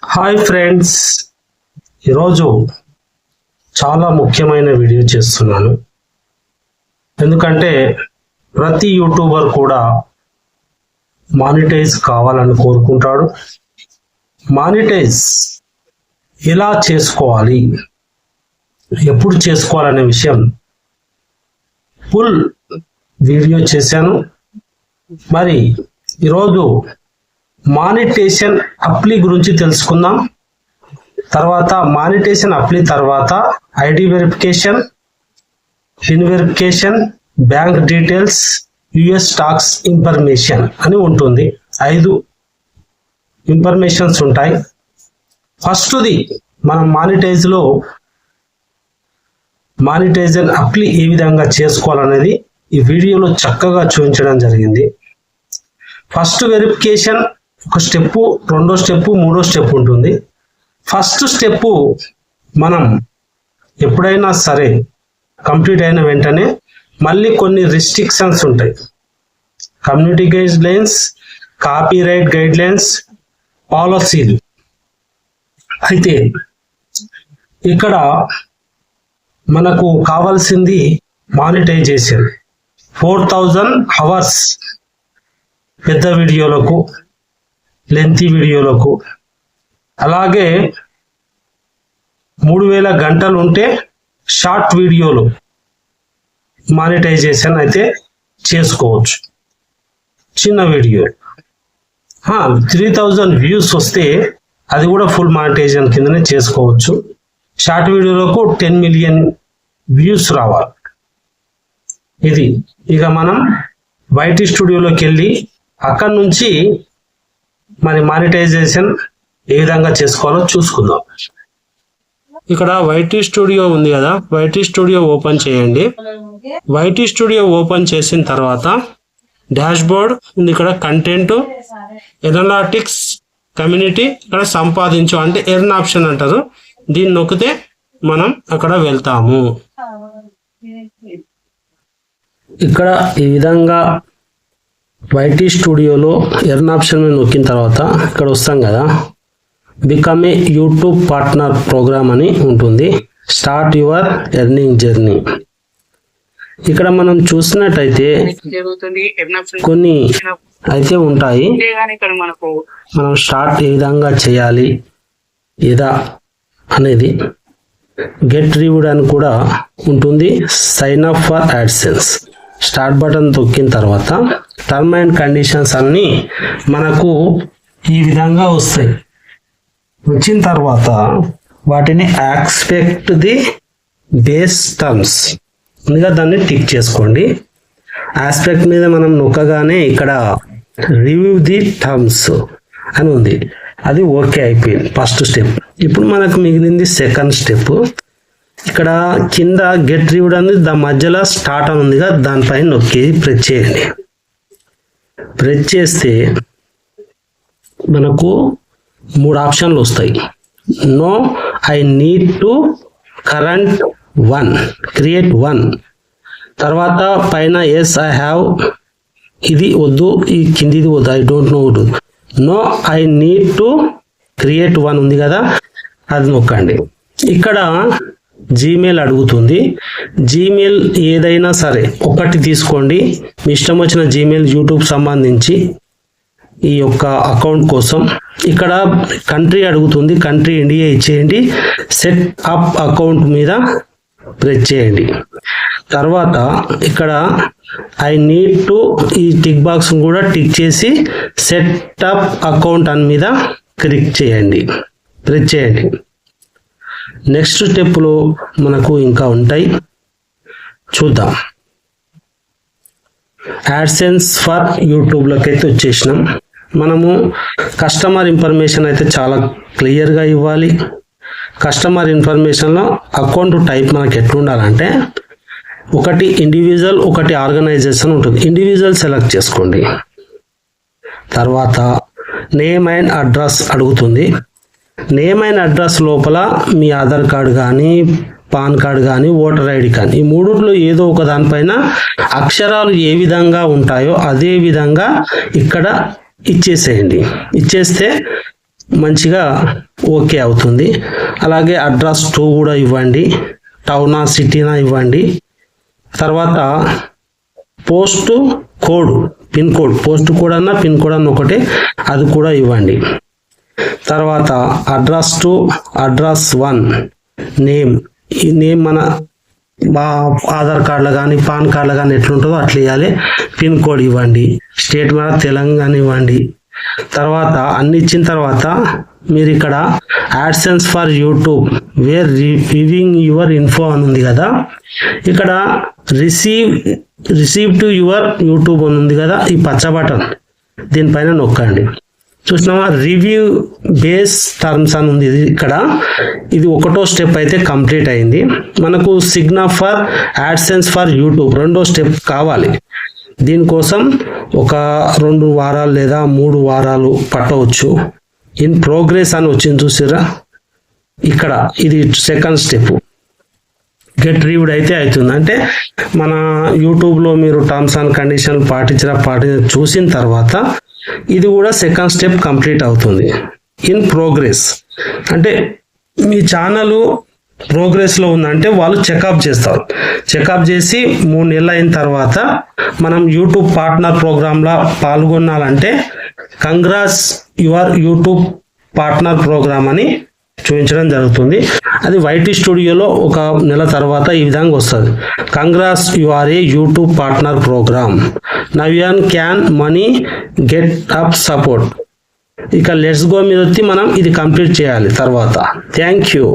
Hi friends, ఈరోజు చాలా ముఖ్యమైన వీడియో చేస్తున్నాను. ఎందుకంటే ప్రతి యూట్యూబర్ కూడా మానిటైజ్ కావాలని కోరుకుంటాడు. మానిటైజ్ ఎలా చేసుకోవాలి, ఎప్పుడు చేసుకోవాలనే విషయం ఫుల్ వీడియో చేశాను. మరి ఈరోజు మానిటేషన్ అప్లీ గురించి తెలుసుకుందాం. తర్వాత మానిటేషన్ అప్లీ తర్వాత ID verification, pin verification, bank details, US stocks information అని ఉంటుంది. 5 ఇన్ఫర్మేషన్స్ ఉంటాయి. ఫస్ట్ది మనం మానిటైజేషన్ అప్లీ ఏ విధంగా చేసుకోవాలనేది ఈ వీడియోలో చక్కగా చూపించడం జరిగింది. ఫస్ట్ వెరిఫికేషన్ ఒక స్టెప్, రెండో స్టెప్, మూడో స్టెప్ ఉంటుంది. ఫస్ట్ స్టెప్ మనం ఎప్పుడైనా సరే కంప్లీట్ అయిన వెంటనే మళ్ళీ కొన్ని రిస్ట్రిక్షన్స్ ఉంటాయి. Community guide lines, copyright guide lines, పాలసీలు. అయితే ఇక్కడ మనకు కావాల్సింది మానిటైజేషన్ 4000 అవర్స్ పెద్ద వీడియోలకు, లెంతీ వీడియోలకు, అలాగే 3000 గంటలు ఉంటే షార్ట్ వీడియోలు మానిటైజేషన్ అయితే చేసుకోవచ్చు. చిన్న వీడియో 3000 వ్యూస్ వస్తే అది కూడా ఫుల్ మానిటైజేషన్ కిందనే చేసుకోవచ్చు. షార్ట్ వీడియోలకు 10 మిలియన్ వ్యూస్ రావాలి. ఇది ఇక మనం వైటీ స్టూడియోలోకి వెళ్ళి అక్కడి నుంచి మరి మానిటైజేషన్ ఏ విధంగా చేసుకోవాలో చూసుకుందాం. ఇక్కడ వైటీ స్టూడియో ఉంది కదా, వైటీ స్టూడియో ఓపెన్ చేయండి. వైటీ స్టూడియో ఓపెన్ చేసిన తర్వాత డాష్ బోర్డ్ ఉంది. ఇక్కడ కంటెంట్, ఎనాలిటిక్స్, కమ్యూనిటీ, ఇక్కడ సంపాదించు అంటే ఎర్న్ ఆప్షన్ అంటారు. దీన్ని నొక్కితే మనం అక్కడ వెళ్తాము. ఇక్కడ ఈ విధంగా వైటీ స్టూడియోలో ఎర్న్ ఆప్షన్ మీద నొక్కిన తర్వాత ఇక్కడ వస్తాం కదా, become a YouTube partner program అని ఉంటుంది. Start your earning journey. ఇక్కడ మనం చూసినట్టయితే కొన్ని అయితే ఉంటాయి. మనం స్టార్ట్ ఏ విధంగా చేయాలి ఏదా అనేది, గెట్ రివ్యూడ్ అని కూడా ఉంటుంది. Sign up for AdSense. Start button తొక్కిన తర్వాత టర్మ్ అండ్ కండిషన్స్ అన్నీ మనకు ఈ విధంగా వస్తాయి. వచ్చిన తర్వాత వాటిని యాక్సెప్ట్ ది బేస్ టర్మ్స్ ముందుగా దాన్ని టిక్ చేసుకోండి. ఆస్పెక్ట్ మీద మనం నొక్కగానే ఇక్కడ రివ్యూ ది టర్మ్స్ అని ఉంది. అది ఓకే అయిపోయింది ఫస్ట్ స్టెప్. ఇప్పుడు మనకు మిగిలింది సెకండ్ స్టెప్. ఇక్కడ కింద గెట్ రివ్యూడ్ అనేది దాని మధ్యలో స్టార్ట్ అని ఉందిగా, దానిపైన నొక్కి ప్రెస్ చేయండి. ప్రెస్ చేస్తే మనకు 3 ఆప్షన్లు వస్తాయి. No, I need to current 1, create 1. తర్వాత పైన ఎస్ ఐ హ్యావ్, ఇది వద్దు, ఈ కిందిది వద్దు, I don't know. No, I need to create 1 ఉంది కదా, అది నొక్కండి. ఇక్కడ జీమెయిల్ అడుగుతుంది. జీమెయిల్ ఏదైనా సరే ఒకటి తీసుకోండి. మీ ఇష్టం వచ్చిన జీమెయిల్ యూట్యూబ్ సంబంధించి ఈ యొక్క అకౌంట్ కోసం. ఇక్కడ కంట్రీ అడుగుతుంది, కంట్రీ ఇండియా ఇచ్చేయండి. సెట్ అప్ అకౌంట్ మీద ప్రెస్ చేయండి. తర్వాత ఇక్కడ ఐ నీడ్ టు, ఈ టిక్ బాక్స్ కూడా టిక్ చేసి సెట్ అప్ అకౌంట్ అని మీద క్లిక్ చేయండి, ప్రెస్ చేయండి. నెక్స్ట్ స్టెప్లో మనకు ఇంకా ఉంటాయి, చూద్దాం. యాడ్సెన్స్ ఫర్ యూట్యూబ్లోకి అయితే వచ్చేసినాం. మనము కస్టమర్ ఇన్ఫర్మేషన్ అయితే చాలా క్లియర్గా ఇవ్వాలి. కస్టమర్ ఇన్ఫర్మేషన్లో అకౌంట్ టైప్ మనకి ఎట్లుండాలంటే, ఒకటి ఇండివిజువల్, ఒకటి ఆర్గనైజేషన్ ఉంటుంది. ఇండివిజువల్ సెలెక్ట్ చేసుకోండి. తర్వాత నేమ్ అండ్ అడ్రస్ అడుగుతుంది. నేమ్ అండ్ అడ్రస్ లోపల మీ ఆధార్ కార్డు కానీ, పాన్ కార్డు కానీ, ఓటర్ ఐడి కానీ, ఈ మూడిట్లో ఏదో ఒక దానిపైన అక్షరాలు ఏ విధంగా ఉంటాయో అదే విధంగా ఇక్కడ ఇచ్చేసేయండి. ఇచ్చేస్తే మంచిగా ఓకే అవుతుంది. అలాగే అడ్రస్ 2 కూడా ఇవ్వండి, టౌనా సిటీనా ఇవ్వండి. తర్వాత post code, pin code, post code అన్న పిన్ కోడ్ అన్న ఒకటే, అది కూడా ఇవ్వండి. తర్వాత అడ్రస్ 2, అడ్రస్ 1, నేమ్, ఈ నేమ్ మన ఆధార్ కార్డులో కానీ పాన్ కార్డులో కానీ ఎట్లుంటుందో అట్లా ఇవ్వాలి. పిన్ కోడ్ ఇవ్వండి, స్టేట్ మన తెలంగాణ ఇవ్వండి. తర్వాత అన్ని ఇచ్చిన తర్వాత మీరు ఇక్కడ AdSense for YouTube we're reviewing your info అని ఉంది కదా, ఇక్కడ రిసీవ్ టు యువర్ యూట్యూబ్ అని ఉంది కదా, ఈ పచ్చ బటన్ దీనిపైన నొక్కండి. చూసినామా, రివ్యూ బేస్ టర్మ్స్ అని ఉంది ఇక్కడ. ఇది 1వ స్టెప్ అయితే కంప్లీట్ అయింది. మనకు signal for AdSense for YouTube 2వ స్టెప్ కావాలి. దీనికోసం ఒక 2 వారాలు లేదా 3 వారాలు పట్టవచ్చు. ఇన్ ప్రోగ్రెస్ అని వచ్చింది చూసారా, ఇక్కడ ఇది 2nd స్టెప్. గెట్ రివ్యూడ్ అయితే అవుతుంది. అంటే మన యూట్యూబ్లో మీరు టర్మ్స్ అండ్ కండిషన్ చూసిన తర్వాత ఇది కూడా 2nd స్టెప్ కంప్లీట్ అవుతుంది. ఇన్ ప్రోగ్రెస్ అంటే మీ ఛానల్ ప్రోగ్రెస్లో ఉందంటే వాళ్ళు చెకప్ చేస్తారు. చెకప్ చేసి 3 నెలలు అయిన తర్వాత మనం యూట్యూబ్ పార్ట్నర్ ప్రోగ్రాంలో పాల్గొనాలంటే congrats your YouTube partner program అని చూపించడం జరుగుతుంది. అది వైటీ స్టూడియోలో 1 నెల తర్వాత ఈ విధంగా వస్తుంది. Congrats you are a YouTube partner program, now you can money get up support. ఇక లెట్స్ గో మీద వచ్చి మనం ఇది కంప్లీట్ చేయాలి తర్వాత. Thank you.